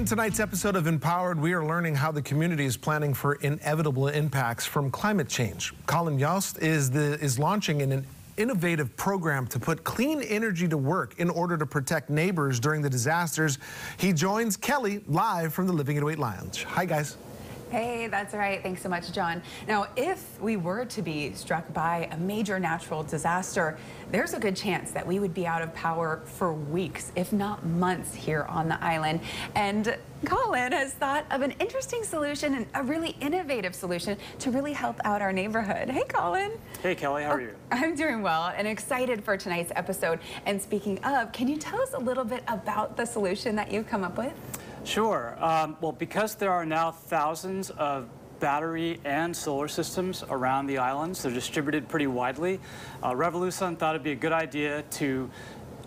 In tonight's episode of Empowered, we are learning how the community is planning for inevitable impacts from climate change. Colin Yost is launching an innovative program to put clean energy to work in order to protect neighbors during the disasters. He joins Kelly live from the Living in Wait Lounge. Hi, guys. Hey, that's right. Thanks so much, John. Now, if we were to be struck by a major natural disaster, there's a good chance that we would be out of power for weeks, if not months, here on the island. And Colin has thought of an interesting solution and a really innovative solution to really help out our neighborhood. Hey, Colin. Hey, Kelly. How are you? I'm doing well and excited for tonight's episode. And speaking of, can you tell us a little bit about the solution that you've come up with? Sure. Well, because there are now thousands of battery and solar systems around the islands, they're distributed pretty widely, Revolution thought it'd be a good idea to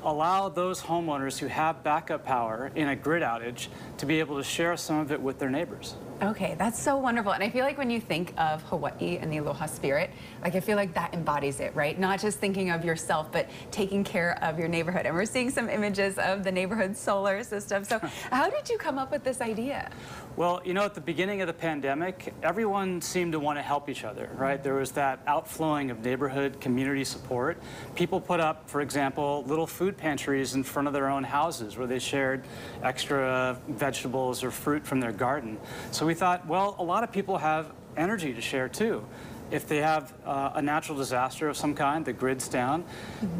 allow those homeowners who have backup power in a grid outage to be able to share some of it with their neighbors. Okay, that's so wonderful. And I feel like when you think of Hawaii and the Aloha spirit, like I feel like that embodies it, right? Not just thinking of yourself, but taking care of your neighborhood. And we're seeing some images of the neighborhood solar system. So how did you come up with this idea? Well, you know, at the beginning of the pandemic, everyone seemed to want to help each other, right? There was that outflowing of neighborhood community support. People put up, for example, little food pantries in front of their own houses where they shared extra vegetables or fruit from their garden. So we thought, well, a lot of people have energy to share too. If they have a natural disaster of some kind, the grid's down,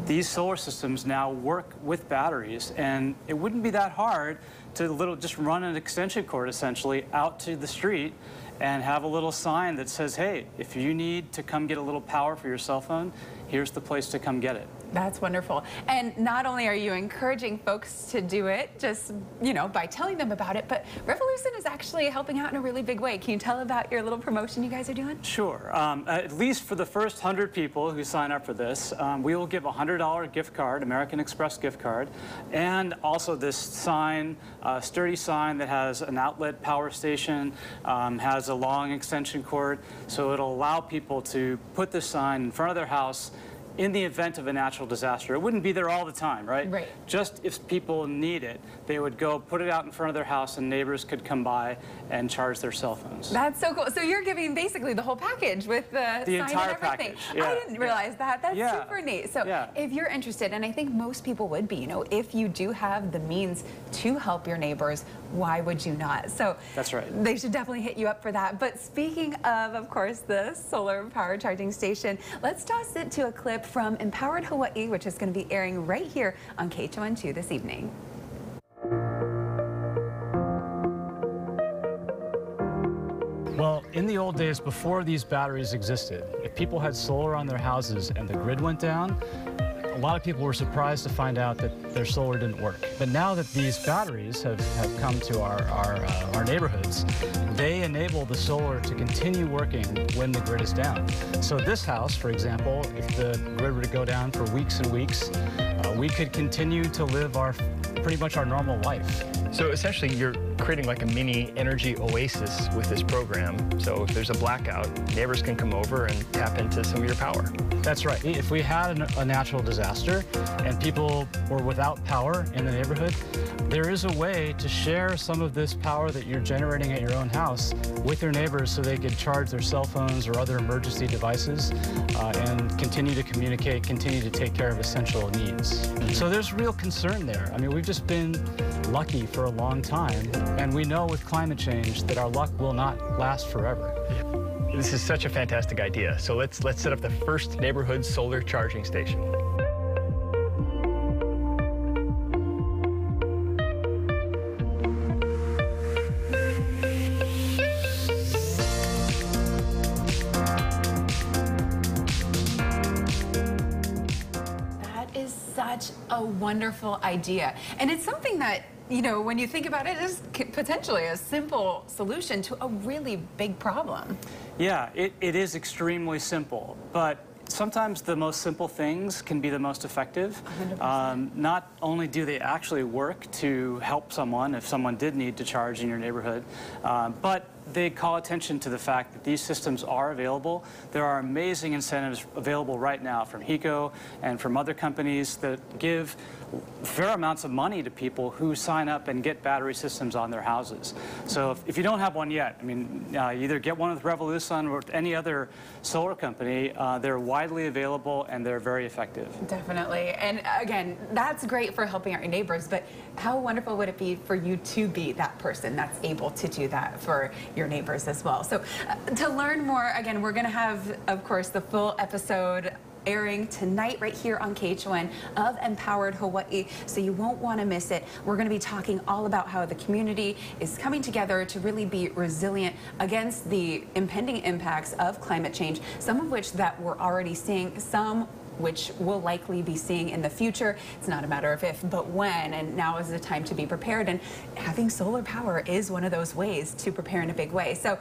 these solar systems now work with batteries, and it wouldn't be that hard to just run an extension cord essentially out to the street and have a little sign that says, hey, if you need to come get a little power for your cell phone, here's the place to come get it. That's wonderful. And not only are you encouraging folks to do it just, you know, by telling them about it, but Revolution is actually helping out in a really big way. Can you tell about your little promotion you guys are doing? Sure. At least for the first 100 people who sign up for this, we will give a $100 gift card, American Express gift card, and also this sign, sturdy sign that has an outlet power station, has a long extension cord, so it'll allow people to put this sign in front of their house in the event of a natural disaster. It wouldn't be there all the time, right? Right. Just if people need it, they would go put it out in front of their house and neighbors could come by and charge their cell phones. That's so cool. So you're giving basically the whole package with the sign entire and everything. package. Yeah. I didn't realize that. That's super neat. So if you're interested, and I think most people would be, you know, if you do have the means to help your neighbors, why would you not? So that's right. They should definitely hit you up for that. But speaking of course, the solar power charging station, let's toss it to a clip from Empowered Hawaii, which is going to be airing right here on KHON2 this evening. Well, in the old days, before these batteries existed, if people had solar on their houses and the grid went down, a lot of people were surprised to find out that their solar didn't work. But now that these batteries have come to our neighborhoods, they enable the solar to continue working when the grid is down. So this house, for example, if the grid were to go down for weeks and weeks, we could continue to live pretty much our normal life. So essentially, you're creating like a mini energy oasis with this program. So if there's a blackout, neighbors can come over and tap into some of your power. That's right. If we had a natural disaster and people were without power in the neighborhood, there is a way to share some of this power that you're generating at your own house with your neighbors so they could charge their cell phones or other emergency devices and continue to communicate, continue to take care of essential needs. So there's real concern there. I mean, we've just been lucky for a long time, and we know with climate change that our luck will not last forever. This is such a fantastic idea. So let's set up the first neighborhood solar charging station. That is such a wonderful idea. And it's something that, you know, when you think about it, is potentially a simple solution to a really big problem. Yeah, it is extremely simple, but sometimes the most simple things can be the most effective. Not only do they actually work to help someone if someone did need to charge in your neighborhood, but they call attention to the fact that these systems are available. There are amazing incentives available right now from HECO and from other companies that give fair amounts of money to people who sign up and get battery systems on their houses. So if you don't have one yet, I mean, either get one with Revolution or with any other solar company. They're widely available and they're very effective. Definitely. And again, that's great for helping out your neighbors, but how wonderful would it be for you to be that person that's able to do that for your neighbors as well? So to learn more, again, we're going to have, of course, the full episode airing tonight right here on KHON of Empowered Hawaii, so you won't want to miss it. We're going to be talking all about how the community is coming together to really be resilient against the impending impacts of climate change, some of which that we're already seeing, some which we'll likely be seeing in the future. It's not a matter of if, but when, and now is the time to be prepared, and having solar power is one of those ways to prepare in a big way. So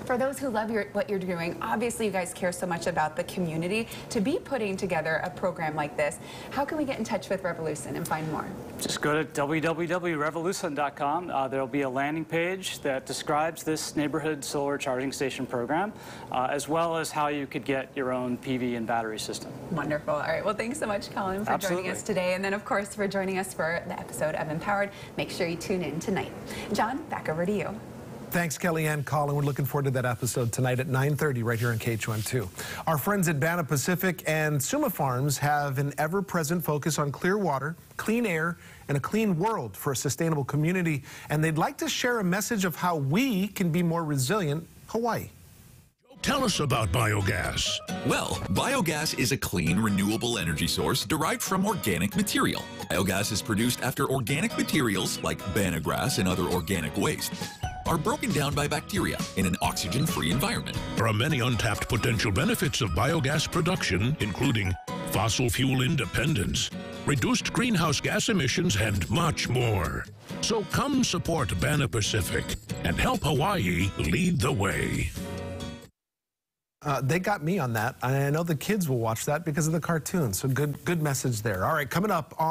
for those who love what you're doing, obviously you guys care so much about the community, to be putting together a program like this. How can we get in touch with Revolution and find more? Just go to www.revolution.com. There'll be a landing page that describes this neighborhood solar charging station program, as well as how you could get your own PV and battery system. Wonderful. All right. Well, thanks so much, Colin, for joining us today. And then, of course, for joining us for the episode of Empowered. Make sure you tune in tonight. John, back over to you. Thanks, Kellyanne, Colin. We're looking forward to that episode tonight at 9:30 right here on KHON2. Our friends at Banner Pacific and Suma Farms have an ever-present focus on clear water, clean air, and a clean world for a sustainable community. And they'd like to share a message of how we can be more resilient Hawaii. Tell us about biogas. Well, biogas is a clean, renewable energy source derived from organic material. Biogas is produced after organic materials like banana and other organic waste are broken down by bacteria in an oxygen-free environment. There are many untapped potential benefits of biogas production, including fossil fuel independence, reduced greenhouse gas emissions, and much more. So come support Banner Pacific and help Hawaii lead the way. They got me on that. I know the kids will watch that because of the cartoon. So good message there. All right, coming up on